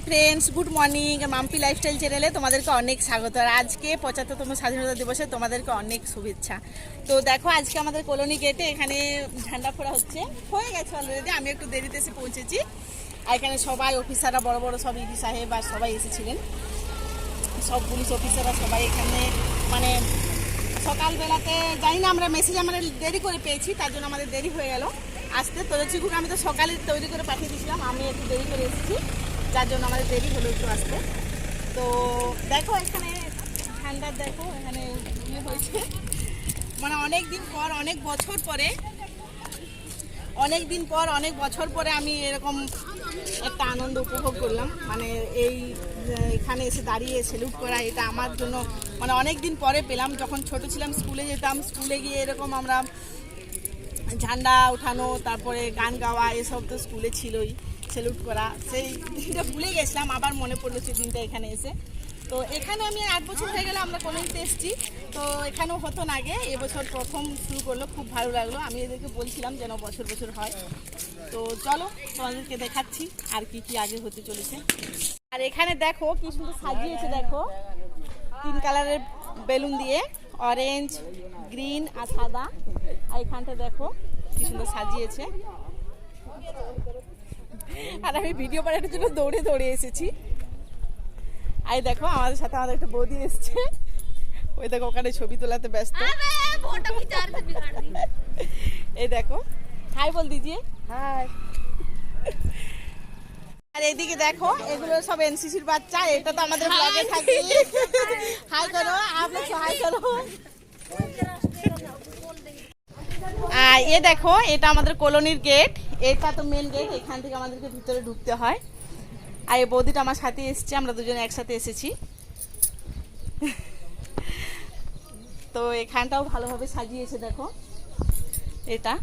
Friends, good morning. Mampi lifestyle চ্যানেলে তোমাদেরকে অনেক স্বাগত। আর আজকে ৭৫তম স্বাধীনতা দিবসে তোমাদেরকে অনেক শুভেচ্ছা। তো দেখো, আজকে আমাদের কলোনি গেটে এখানে ঝান্ডা ফোড়া হয়ে গেছে অলরেডি। আমি একটু দেরিতে এসে পৌঁছেছি। আর এখানে সবাই অফিসাররা, বড় বড় সব ইডি সাহেব আর সবাই এসেছিলেন, সব পুলিশ অফিসাররা সবাই এখানে। মানে সকালবেলাতে জানি না, আমরা মেসেজ আমরা দেরি করে পেয়েছি, তার জন্য আমাদের দেরি হয়ে গেল আসতে। তো চিকুকে আমি তো সকালে তৈরি করে পাঠিয়ে দিয়েছিলাম, আমি একটু দেরি করে এসেছি, যার জন্য আমাদের দেরি হলো একটু আসতে। তো দেখো এখানে ঠান্ডার, দেখো এখানে ইয়ে হয়েছে, মানে অনেক দিন পর, অনেক বছর পরে আমি এরকম একটা আনন্দ উপভোগ করলাম। মানে এই এখানে এসে দাঁড়িয়ে সেলুট করা, এটা আমার জন্য মানে অনেক দিন পরে পেলাম। যখন ছোট ছিলাম স্কুলে যেতাম, স্কুলে গিয়ে এরকম আমরা ঝান্ডা উঠানো, তারপরে গান গাওয়া, এসব তো স্কুলে ছিলই। সেলুট করা, সেই দিনটা ভুলে গেছিলাম, আবার মনে পড়লো সেই দিনটা এখানে এসে। তো এখানে আমি ৮ বছর হয়ে গেল আমরা কলোনিতে এসেছি। তো এখানেও হতো না আগে, এবছর প্রথম শুরু করলো, খুব ভালো লাগলো। আমি এদেরকে বলছিলাম যেন বছর বছর হয়। তো চলো তোমাদেরকে দেখাচ্ছি আর কি কি আগে হতে চলেছে। আর এখানে দেখো কি সুন্দর সাজিয়েছে, দেখো 3 কালারের বেলুন দিয়ে, অরেঞ্জ, গ্রিন আর সাদা। আর এখানটা দেখো কি সুন্দর সাজিয়েছে। আর আমি ভিডিও বানানোর জন্য দৌড়ে দৌড়ে এসেছি। আর দেখো আমাদের সাথে আমাদের একটা বৌদি এসছে, ওই দেখো ওখানে ছবি তোলাতে ব্যস্ত। এই দেখো, হাই বল দিজিয়ে, হাই। আর এদিকে দেখো, এগুলো সব এনসিসির বাচ্চা, এটা তো আমাদের ব্লগে থাকে। হাই করো, আপনার হাই করো। আর এ দেখো, এটা আমাদের কলোনির গেট, এটা তো মেন গেট, এখান থেকে আমাদেরকে ভিতরে ঢুকতে হয়। আর এই বৌদিটা আমার সাথে এসেছে, আমরা দুজনে একসাথে এসেছি। তো এখানটাও ভালোভাবে সাজিয়েছে, দেখো এটা।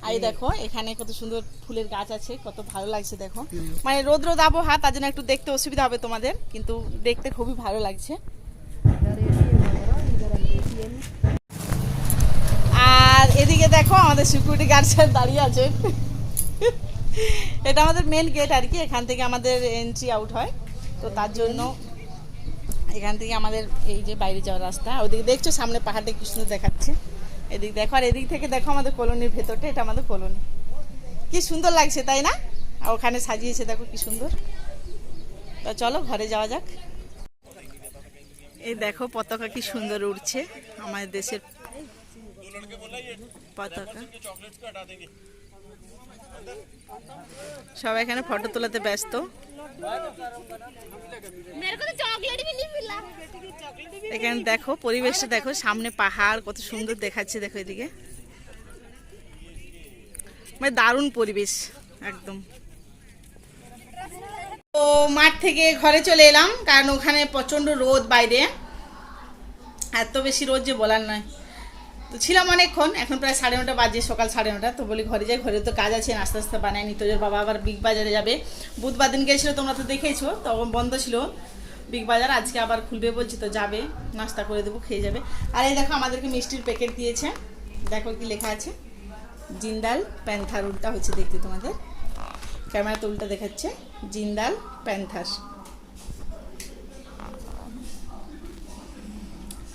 আর দেখো এখানে কত সুন্দর ফুলের গাছ আছে, কত ভালো লাগছে দেখো। মানে রোদ রোদ আবহাওয়া, তার জন্য একটু দেখতে অসুবিধা হবে তোমাদের, কিন্তু দেখতে খুবই ভালো লাগছে। আর এদিকে দেখো আমাদের সিকিউরিটি গার্ড স্যার দাঁড়িয়ে আছে। এটা আমাদের মেন গেট আর কি, এখান থেকে আমাদের এন্ট্রি আউট হয়। তো তার জন্য এখান থেকে আমাদের এই যে বাইরে যাওয়ার রাস্তা। ওদিকে দেখছো সামনে পাহাড়টা কি সুন্দর দেখাচ্ছে, এদিক দেখো। আর এদিক থেকে দেখো আমাদের কলোনির ভেতরটা, এটা আমাদের কলোনি, কি সুন্দর লাগছে তাই না? আর ওখানে সাজিয়েছে দেখো কি সুন্দর। তো চলো ঘরে যাওয়া যাক। এই দেখো পতাকা কি সুন্দর উড়ছে, আমাদের দেশের পতাকা। সবাই এখানে ফটো তোলাতে ব্যস্ত। এখানে দেখো পরিবেশটা দেখো, সামনে পাহাড় কত সুন্দর দেখাচ্ছে, দেখো এদিকে মানে দারুণ পরিবেশ একদম। তো মাঠ থেকে ঘরে চলে এলাম, কারণ ওখানে প্রচন্ড রোদ, বাইরে এত বেশি রোদ যে বলার নয়। তো ছিলাম অনেকক্ষণ, এখন প্রায় 9:30 বাজে, সকাল 9:30। তো বলি ঘরে যাই, ঘরে তো কাজ আছে, নাস্তা আস্তা বানায় নি। তোদের বাবা আবার বিগ বাজারে যাবে, বুধবার দিন গেছিলো, তোমরা তো দেখেছো, তখন বন্ধ ছিল বিগ বাজার, আজকে আবার খুলবে বলছি, তো যাবে, নাস্তা করে দেবো, খেয়ে যাবে। আর এই দেখো আমাদেরকে মিষ্টির প্যাকেট দিয়েছে, দেখো কি লেখা আছে, জিন্দাল প্যান্থার, উল্টা হচ্ছে দেখতে তোমাদের, ক্যামেরা তো উল্টা দেখাচ্ছে, জিন্দাল প্যান্থার।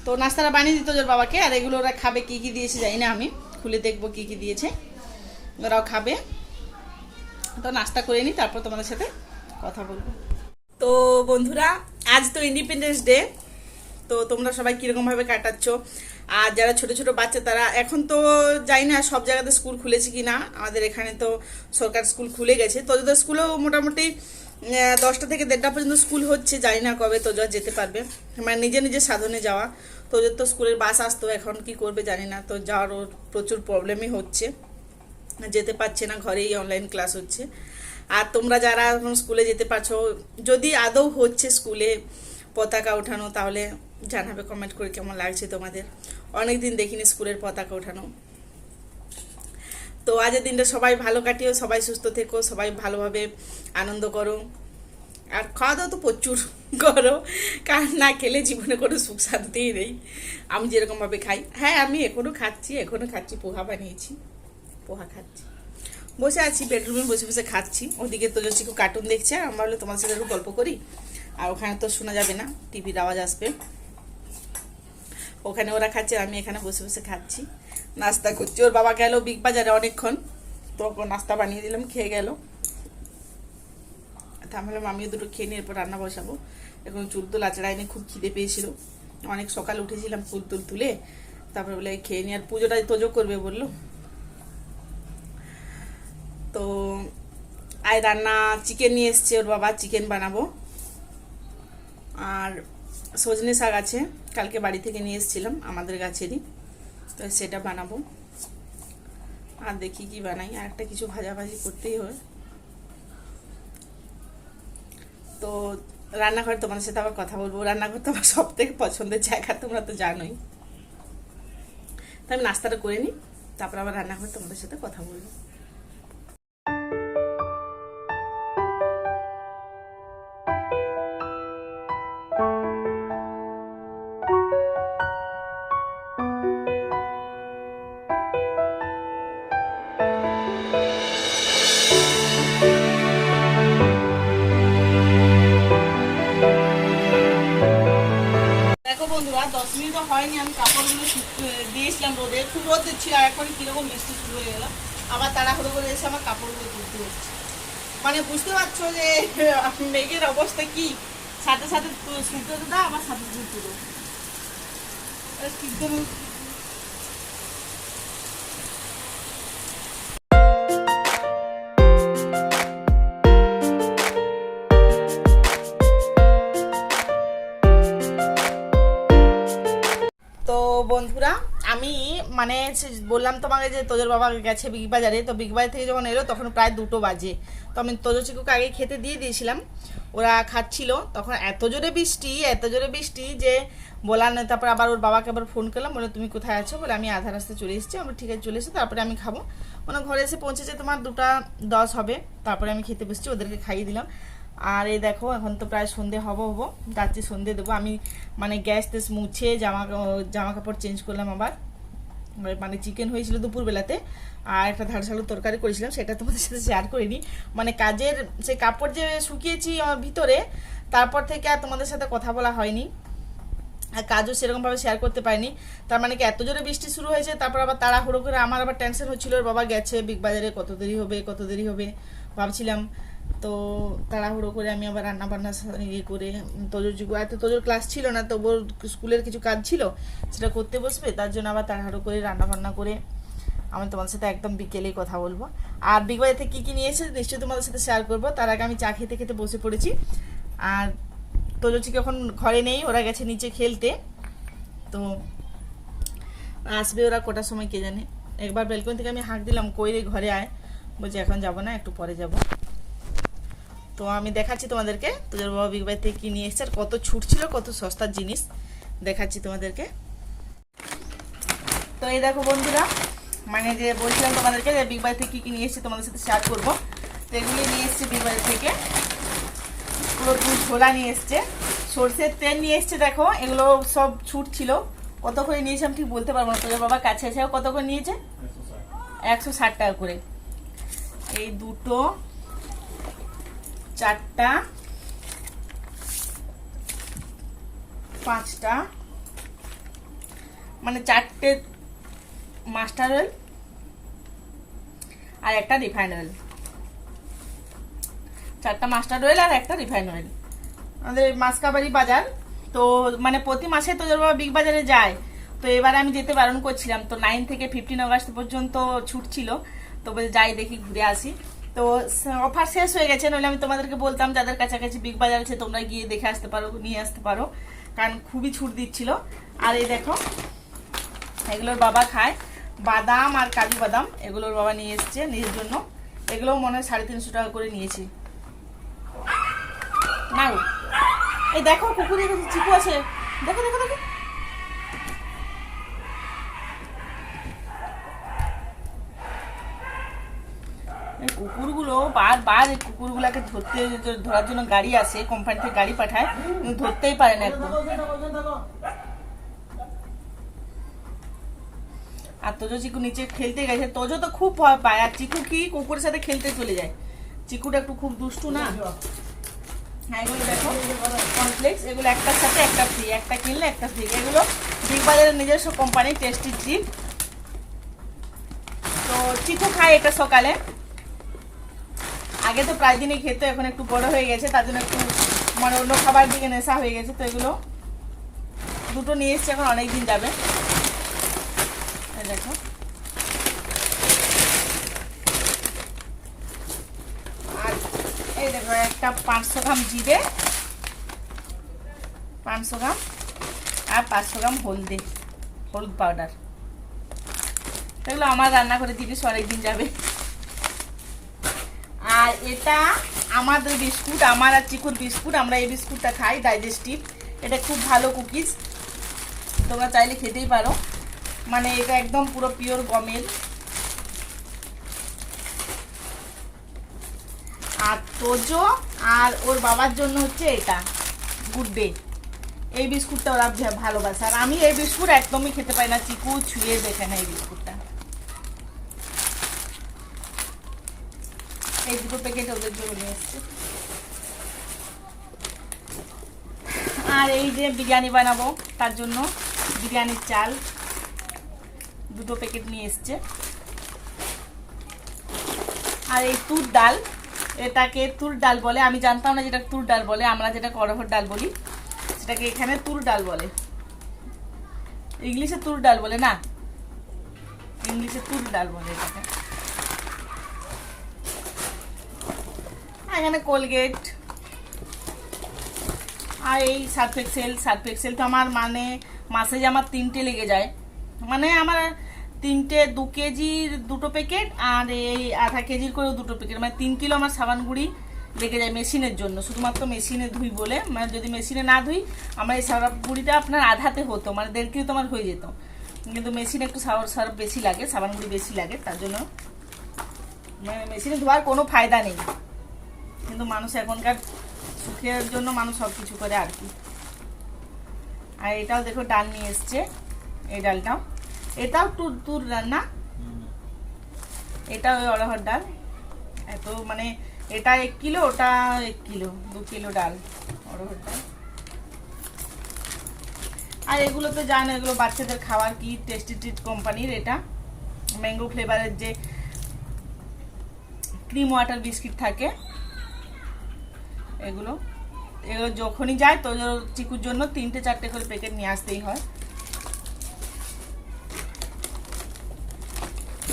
তো নাস্তাটা বানিয়ে দিত ওর বাবাকে, আর এগুলো ওরা খাবে, কি কি দিয়েছে জানি না, আমি খুলে দেখবো কি কি দিয়েছে, ওরাও খাবে। তো নাস্তা করে নিই, তারপর তোমাদের সাথে কথা বলবো। তো বন্ধুরা, আজ তো ইন্ডিপেন্ডেন্স ডে, তো তোমরা সবাই কীরকমভাবে কাটাচ্ছ? আর যারা ছোট ছোট বাচ্চা, তারা এখন তো জানি না সব জায়গাতে স্কুল খুলেছে কি না, আমাদের এখানে তো সরকার স্কুল খুলে গেছে। তোদের স্কুলেও মোটামুটি 10টা থেকে 1:30 পর্যন্ত স্কুল হচ্ছে, জানি না কবে তোজা যেতে পারবে, মানে নিজে নিজে সাধনে যাওয়া। তোদের তো স্কুলের বাস আসতো, এখন কি করবে জানি না, তো যাওয়ার ওর প্রচুর প্রবলেমই হচ্ছে, যেতে পারছে না, ঘরেই অনলাইন ক্লাস হচ্ছে। আর তোমরা যারা এখন স্কুলে যেতে পারছো, যদি আদৌ হচ্ছে স্কুলে পতাকা ওঠানো, তাহলে জানাবে কমেন্ট করে কেমন লাগছে তোমাদের। অনেক দিন দেখিনি স্কুলের পতাকা ওঠানো। তো আজের দিনটা সবাই ভালো কাটিও, সবাই সুস্থ থেকো, সবাই ভালোভাবে আনন্দ করো। আর খাওয়া দাওয়া তো প্রচুর করো, কারণ না খেলে জীবনে কোনো সুখ শান্তিই নেই। আমি যেরকমভাবে খাই, হ্যাঁ আমি এখনও খাচ্ছি, পোহা বানিয়েছি, পোহা খাচ্ছি। বসে আছি বেডরুমে, বসে বসে খাচ্ছি। ওদিকে তো চিকু কার্টুন দেখছে, আমরা বলে তোমার সাথে একটু গল্প করি। আর ওখানে তো শোনা যাবে না, টিভির আওয়াজ আসবে। ওখানে ওরা খাচ্ছে, আমি এখানে বসে বসে খাচ্ছি, নাস্তা করছি। ওর বাবা গেল বিগ বাজারে অনেকক্ষণ, তো নাস্তা বানিয়ে দিলাম, খেয়ে গেল। তাহলে আমিও দুটো খেয়ে নিয়ে এরপর রান্না বসাবো। এখন চুল তুল আচড়াইনি, খুব খিদে পেয়েছিল, অনেক সকালে উঠেছিলাম চুল তুল তুলে। তারপরে বলে খেয়ে নিয়ে, আর পুজোটা তোজো করবে বললো। তো আয় রান্না চিকেন নিয়ে এসছে ওর বাবা, চিকেন বানাবো। আর সজনে শাক আছে, কালকে বাড়ি থেকে নিয়ে এসেছিলাম আমাদের গাছেরই, তো সেটা বানাবো। আর দেখি কি বানাই, আর একটা কিছু ভাজাভাজি করতেই হয়। তো রান্নাঘর তোমাদের সাথে আবার কথা বলবো। রান্নাঘর তো আমার সব থেকে পছন্দের জায়গা, তোমরা তো জানোই। তো আমি নাস্তাটা করে নিই, তারপর আবার রান্নাঘর তোমাদের সাথে কথা বলবো। বন্ধুরা 10 মিনিটও হয়নি, আমি কাপড়গুলো দিয়েছিলাম রোদে, খুব রোদ দিচ্ছিল। আর এখন কিরকম বৃষ্টি শুরু হয়ে গেল, আবার তাড়াহুড়ো করে এসে আমার কাপড়গুলো তুলতে হচ্ছে। মানে বুঝতে পারছো যে মেঘের অবস্থা কি, সাথে সাথে শুনতে দাও, আমার সাথে তুলতে দাও। তো বন্ধুরা আমি মানে বললাম তোমাকে যে তোজোর বাবা গেছে বিগ বাজারে, তো বিগ বাজার থেকে যখন এলো তখন প্রায় 2টো বাজে। তো আমি তোজো চিকুকে আগে খেতে দিয়ে দিয়েছিলাম, ওরা খাচ্ছিল। তখন এত জোরে বৃষ্টি যে বলার নয়। তারপর আবার ওর বাবাকে আবার ফোন করলাম, বলে তুমি কোথায় আছো, বলে আমি আধা রাস্তায় চলে এসেছি। আমরা ঠিক আছে চলে এসেছি, তারপরে আমি খাবো। মানে ঘরে এসে পৌঁছেছে তোমার 2টা 10 হবে। তারপরে আমি খেতে বসছি, ওদেরকে খাইয়ে দিলাম। আর এই দেখো এখন তো প্রায় সন্ধে হবো যাচ্ছি, সন্ধে দেবো আমি। মানে গ্যাস টেস মুছে জামা কাপড় চেঞ্জ করলাম আবার। মানে চিকেন হয়েছিল দুপুরবেলাতে, আর একটা ধারসালুর তরকারি করেছিলাম, সেটা তোমাদের সাথে শেয়ার করিনি। মানে কাজের সে কাপড় যে শুকিয়েছি ভিতরে, তারপর থেকে আর তোমাদের সাথে কথা বলা হয়নি, আর কাজও সেরকমভাবে শেয়ার করতে পারিনি। তার মানে কি এত জোরে বৃষ্টি শুরু হয়েছে, তারপর আবার তাড়াহুড়ো করে আমার আবার টেনশন হচ্ছিল, ওর বাবা গেছে বিগ বাজারে, কত দেরি হবে ভাবছিলাম। তো তাড়াহুড়ো করে আমি আবার রান্না বান্না করে তোজোর ক্লাস ছিল না, তো ওর স্কুলের কিছু কাজ ছিল, সেটা করতে বসবে। তার জন্য আবার তাড়াহুড়ো করে রান্না বান্না করে আমি তোমাদের সাথে একদম বিকেলেই কথা বলবো। আর বিগ বাজার থেকে কী নিয়ে এসেছে নিশ্চয়ই তোমাদের সাথে শেয়ার করবো। তার আগে আমি চা খেতে খেতে বসে পড়েছি। আর তোজো চিকু এখন ঘরে নেই, ওরা গেছে নিচে খেলতে। তো আসবে ওরা কটার সময় কে জানে। একবার ব্যালকনি থেকে আমি হাঁক দিলাম, কই রে ঘরে আয়, বলছি এখন যাবো না, একটু পরে যাব। তো আমি দেখাচ্ছি তোমাদেরকে তোজোর বাবা বিগ বাজার থেকে কি নিয়ে এসেছে, আর কত ছুট ছিল, কত সস্তার জিনিস দেখাচ্ছি তোমাদেরকে। তো এই দেখো বন্ধুরা, মানে যে বলছিলাম তোমাদেরকে যে বিগ বাজার থেকে কি নিয়ে এসেছে তোমাদের সাথে শেয়ার করবো। তো এগুলি নিয়ে এসছে বিগ বাজার থেকে, পুরো দুধ ছোলা নিয়ে এসছে, সর্ষের তেল নিয়ে এসছে। দেখো এগুলো সব ছুট ছিল, কত করে নিয়েছে আমি ঠিক বলতে পারবো না। তোজোর বাবা কাছে এসেও কত করে নিয়েছে, 160 টাকা করে। এই 2টো 4টা 5টা, মানে 4টে মাস্টার অয়েল আর একটা রিফাইন অয়েল, 4টা মাস্টার অয়েল আর একটা রিফাইন অয়েল। আমাদের মাসকাবাড়ি বাজার, তো মানে প্রতি মাসে তোজোর বাবা বিগ বাজারে যায়। তো এবারে আমি যেতে বারণ করছিলাম, তো 9 থেকে 15 আগস্ট পর্যন্ত ছুট ছিল, তো বলে যাই দেখি ঘুরে আসি। তো অফার শেষ হয়ে গেছে, নইলে আমি তোমাদেরকে বলতাম যাদের কাছাকাছি বিগ বাজার আছে তোমরা গিয়ে দেখে আসতে পারো, নিয়ে আসতে পারো, কারণ খুবই ছুট দিচ্ছিল। আর এই দেখো এগুলোর বাবা খায় বাদাম আর কাজু বাদাম, এগুলোর বাবা নিয়ে এসছে নিজের জন্য। এগুলোও মনে হয় 350 টাকা করে নিয়েছি। না এই দেখো কুকুরের কাছে চিকু আছে, দেখো দেখো দেখো। কুকুরগুলো বারবার এই কুকুরগুলাকে ধরার জন্য গাড়ি আসে, কোম্পানি থেকে গাড়ি পাঠায়, কিন্তু ধরতেই পারে না একদম। আর তোজো চিকু নিচে খেলতে গেছে। তোজো তো খুব ভয় পায়, আর চিকু কি কুকুরের সাথে খেলতে চলে যায়। চিকুটা একটু খুব দুষ্টু না। হ্যাঁ, এগুলো দেখো কর্নফ্লেক্স, এগুলো একটার সাথে একটা ফ্রি, একটা কিনলে একটা ফ্রি। এগুলো বিগ বাজারের নিজস্ব কোম্পানি টেস্টি ট্রিট। তো চিকু খায় এটা সকালে, আগে তো প্রায় দিনই খেতো, এখন একটু বড় হয়ে গেছে, তার জন্য একটু মানে অন্য খাবার দিকে নেশা হয়ে গেছে। তো এগুলো দুটো নিয়ে এসছে, এখন অনেকদিন যাবে। দেখো আর এই দেখো একটা 500 গ্রাম জিরে, 500 গ্রাম, আর 500 গ্রাম হলুদ পাউডার। এগুলো আমার রান্না করে দিবি, অনেকদিন যাবে। আর এটা আমাদের বিস্কুট, আমার আর চিকুর বিস্কুট, আমরা এই বিস্কুটটা খাই, ডাইজেস্টিভ। এটা খুব ভালো কুকিজ, তোমরা চাইলে খেতেই পারো। মানে এটা একদম পুরো পিওর গমের। আর তোজো আর ওর বাবার জন্য হচ্ছে এটা গুড ডে, এই বিস্কুটটা ওরা ভালোবাসে। আর আমি এই বিস্কুট একদমই খেতে পাই না, চিকু ছুঁয়ে দেখে না এই বিস্কুটটা। এই দুটো প্যাকেট ওদের জন্য নিয়ে এসছে। আর এই যে বিরিয়ানি বানাবো, তার জন্য বিরিয়ানির চাল দুটো প্যাকেট নিয়ে এসছে। আর এই তুর ডাল, এটাকে তুর ডাল বলে, আমি জানতাম না যেটা তুর ডাল বলে, আমরা যেটা অড়হর ডাল বলি সেটাকে এখানে তুর ডাল বলে। ইংলিশে তুর ডাল বলে না, ইংলিশে তুর ডাল বলে এটাকে। এখানে কোলগেট আর এই সার্ফ এক্সেল তো আমার মানে মাসে যে আমার 3টে লেগে যায়। মানে আমার 2 কেজির 2টো প্যাকেট, আর এই আধা কেজির করেও 2টো প্যাকেট, মানে 3 কিলো আমার সাবান গুঁড়ি লেগে যায় মেশিনের জন্য, শুধুমাত্র মেশিনে ধুই বলে। মানে যদি মেশিনে না ধুই, আমার এই সাবান গুঁড়িটা আপনার আধাতে হতো, মানে 1.5 কিলো তো আমার হয়ে যেত। কিন্তু মেশিনে একটু সার্ফ বেশি লাগে, সাবান গুঁড়ি বেশি লাগে, তার জন্য মানে মেশিনে ধোয়ার কোনো ফায়দা নেই। কিন্তু মানুষ এখনকার সুখের জন্য মানুষ সব কিছু করে আর কি। আর এটাও দেখো ডাল নিয়ে এসছে, এই ডালটাও, এটাও তুর রান্না, এটা ওই অড়হর ডাল। এত মানে এটা 1 কিলো, ওটা 1 কিলো, 2 কিলো ডাল অড়হর ডাল। আর এগুলো তো জানো, এগুলো বাচ্চাদের খাওয়ার কি, টেস্টি ট্রিট কোম্পানির এটা ম্যাঙ্গো ফ্লেভারের যে ক্রিম ওয়াটার বিস্কিট থাকে, এগুলো যখনই যায় তো চিকুর জন্য 3-4টে করে প্যাকেট নিয়ে আসতেই হয়।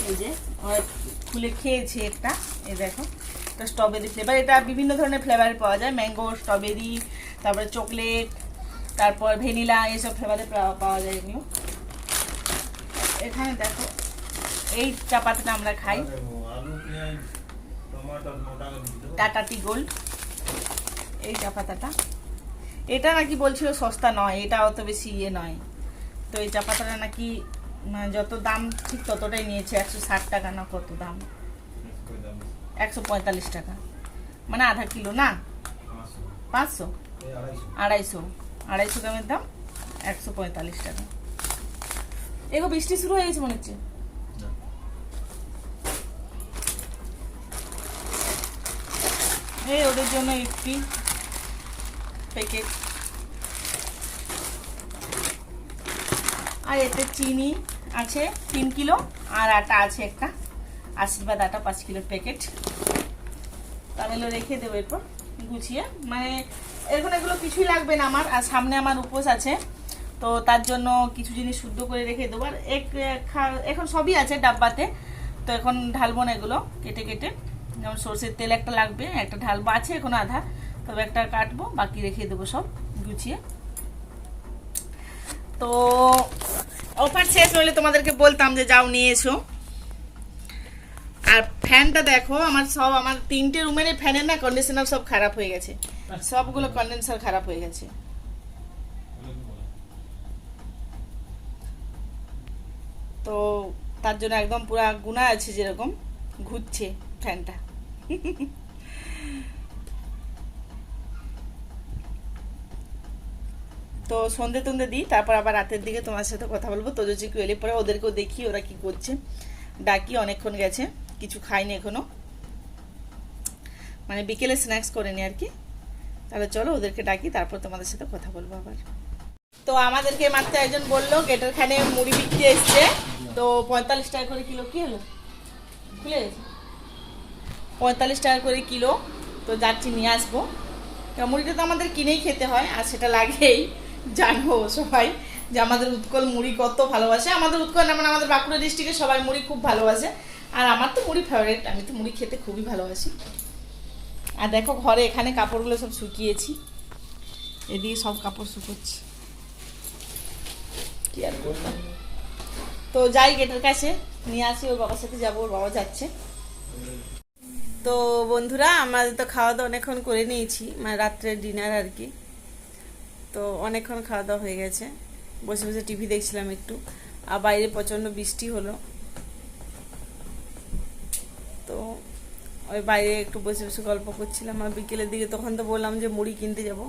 এই যে খুলে খেয়েছে একটা, এই দেখো এটা স্ট্রবেরি ফ্লেভার। এটা বিভিন্ন ধরনের ফ্লেভারে পাওয়া যায়, ম্যাঙ্গো, স্ট্রবেরি, তারপরে চকলেট, তারপর ভ্যানিলা, এইসব ফ্লেভারে পাওয়া যায় এগুলো। এখানে দেখো এই চা পাতাটা আমরা খাই, টাটা টি গোল্ড, এই চা পাতাটা। এটা নাকি বলছিল সস্তা নয়, এটা অত বেশি ইয়ে নয়। তো এই চা পাতাটা নাকি যত দাম ঠিক ততটাই নিয়েছে, 160 টাকা না কত দাম, 145 টাকা, মানে আধা কিলো না, 500, 250 গ্রামের দাম 145 টাকা। এগো বৃষ্টি শুরু হয়ে গেছে মনে হচ্ছে। এই ওদের জন্য একটি প্যাকেট। আর এতে চিনি আছে 3 কিলো, আর আটা আছে একটা আশীর্বাদ আটা 5 কিলোর প্যাকেট। তাহলে রেখে দেবো এরপর গুছিয়ে, মানে এখন এগুলো কিছুই লাগবে না আমার। আর সামনে আমার উপোস আছে, তো তার জন্য কিছু জিনিস শুদ্ধ করে রেখে দেবো। আর এখন সবই আছে ডাব্বাতে, তো এখন ঢালবো না এগুলো কেটে কেটে। যেমন সরষের তেল একটা লাগবে, একটা ঢালবো, আছে এখন আধা, তবে একটা কাটবো, বাকি রেখে দেবো সব গুছিয়ে। তো অফার শেষ হলে তোমাদেরকে বলতাম যে যাও নিয়ে এসো। আর ফ্যানটা দেখো, আমার 3টে রুমের ফ্যানের না কন্ডিশনার সব খারাপ হয়ে গেছে, সবগুলো কন্ডেন্সার খারাপ হয়ে গেছে। তো তার জন্য একদম পুরো গুণা আছে, যেরকম ঘুরছে ফ্যানটা। তো সন্ধে টন্ধে দিই, তারপর আবার রাতের দিকে তোমার সাথে কথা বলবো। তোজো চিকু এলে পরে ওদেরকেও দেখি ওরা কি করছে, ডাকি। অনেকক্ষণ গেছে, কিছু খাইনি এখনো, মানে বিকেলে স্ন্যাক্স করেনি আর কি। তাহলে চলো ওদেরকে ডাকি, তারপর তোমাদের সাথে কথা বলবো আবার। তো আমাদেরকে মাত্র একজন বললো গেটের খানে মুড়ি বিক্রি এসছে, তো 45 টাকা করে কিলো। কি হলো, খুলে গেছে? 45 টাকা করে কিলো। তো যাচ্ছি নিয়ে আসবো। মুড়িটা তো আমাদের কিনেই খেতে হয়, আর সেটা লাগেই, জানো সবাই যে আমাদের উৎকল মুড়ি কত ভালোবাসে। আমাদের উৎকল মানে আমাদের বাঁকুড়া ডিস্ট্রিক্টে সবাই মুড়ি খুব ভালোবাসে, আর আমার তো মুড়ি ফেভারিট, আমি তো মুড়ি খেতে খুবই ভালোবাসি। আর দেখো ঘরে এখানে কাপড়গুলো সব শুকিয়েছি, এদিকে সব কাপড় শুকোচ্ছি, কি আর করতাম। তো যাই গেটের কাছে নিয়ে আসি, ওর বাবার সাথে যাবো, ওর বাবা যাচ্ছে। তো বন্ধুরা আমাদের তো খাওয়া দাওয়া অনেকক্ষণ করে নিয়েছি, মানে রাত্রের ডিনার আর কি। তো অনেকক্ষণ খাওয়া দাওয়া হয়ে গেছে, বসে বসে টিভি দেখছিলাম একটু, আর বাইরে প্রচণ্ড বৃষ্টি হলো। তো ওই বাইরে একটু বসে বসে গল্প করছিলাম। আর বিকেলের দিকে তখন তো বললাম যে মুড়ি কিনতে যাব,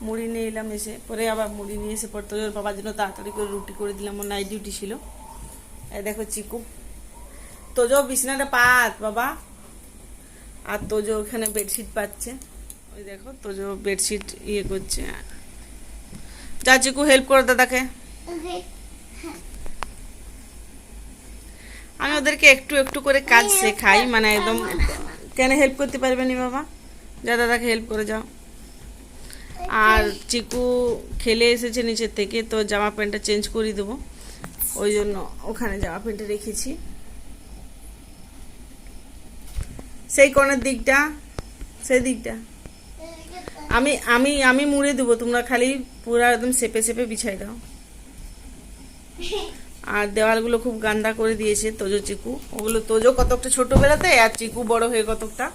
মুড়ি নিয়ে এলাম। এসে পরে আবার মুড়ি নিয়ে এসে পরে তোজোর বাবার জন্য তাড়াতাড়ি করে রুটি করে দিলাম, ওর নাইট ডিউটি ছিল। এই দেখো চিকু, তোজো বিছানাটা পাত বাবা, আর তোজো ওখানে বেডশিট পাচ্ছে। ওই দেখো তোজো বেডশিট ইয়ে করছে। যা চিকু হেল্প করো দাদাকে। আমি ওদেরকে একটু একটু করে কাজ শেখাই, মানে একদম কেন হেল্প করতে পারবে না বাবা, যা দাদাকে হেল্প করে যাও। আর চিকু খেলে এসেছে নিচের থেকে, তো জামা প্যান্টটা চেঞ্জ করে দেবো, ওই জন্য ওখানে জামা প্যান্টটা রেখেছি। সেই কোণের দিকটা, সেই দিকটা আমি আমি আমি মুড়ে দেবো, তোমরা খালি পুরো একদম সেপে সেপে বিছাই দাও। আর দেওয়ালগুলো খুব গান্দা করে দিয়েছে তোজো চিকু, ওগুলো তোজো কতকটা ছোটবেলাতে আর চিকু বড় হয়ে কতকটা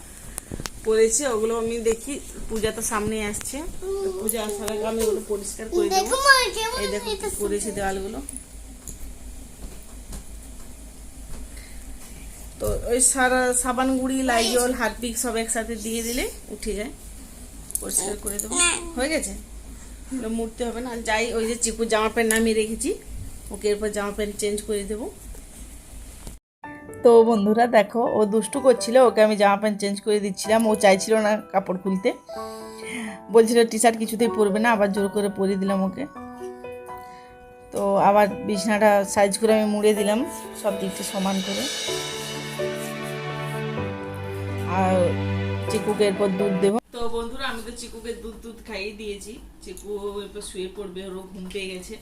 করেছে, ওগুলো আমি দেখি। পূজা তো সামনে আসছে, পূজা আসার আগে আমি ওগুলো পরিষ্কার করে দেবো। এই দেখো কি করেছে দেওয়ালগুলো। তো ওই সারা সাবান গুঁড়ি, লাইজল, হারপিক সব একসাথে দিয়ে দিলে উঠে যায়, পরিষ্কার করে দেবো। হয়ে গেছে, মুড়তে হবে না। যাই, ওই যে চিকু জামা প্যান্ট নামিয়ে রেখেছি, ওকে এরপর জামা প্যান্ট চেঞ্জ করে দেবো। তো বন্ধুরা দেখো, ও দুষ্টু করছিল, ওকে আমি জামা প্যান্ট চেঞ্জ করে দিচ্ছিলাম। ও চাইছিল না কাপড় খুলতে, বলছিল টি শার্ট কিছুতেই পরবে না, আবার জোর করে পরিয়ে দিলাম ওকে। তো আবার বিছানাটা সাইজ করে আমি মুড়ে দিলাম, সব দিকটা সমান করে। আর চিকুকে এরপর দুধ দেবো। তো বন্ধুরা আমি তো চিকুকে দুধ খাইয়ে দিয়েছি, চিকু এরপর শুয়ে পড়বে, ওরও ঘুম পেয়ে গেছে।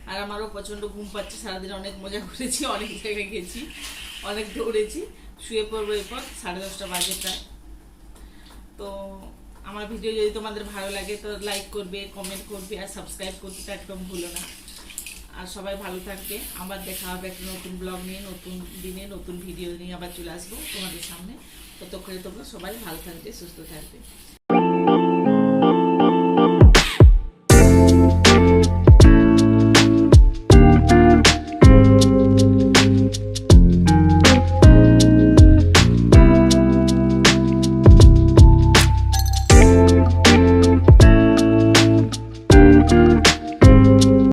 আর আমারও প্রচণ্ড ঘুম পাচ্ছে, সারাদিন অনেক মজা করেছি, অনেক জায়গায় গেছি, অনেক দৌড়েছি। শুয়ে পড়বো এরপর, 10:30 বাজে প্রায়। তো আমার ভিডিও যদি তোমাদের ভালো লাগে তো লাইক করবে, কমেন্ট করবে, আর সাবস্ক্রাইব করতে তো একদম ভুলো না। আর সবাই ভালো থাকবে, আবার দেখা হবে একটা নতুন ব্লগ নিয়ে, নতুন দিনে নতুন ভিডিও নিয়ে আবার চলে আসবো তোমাদের সামনে। ততক্ষণে তোমরা সবাই ভালো থাকবে, সুস্থ থাকবে।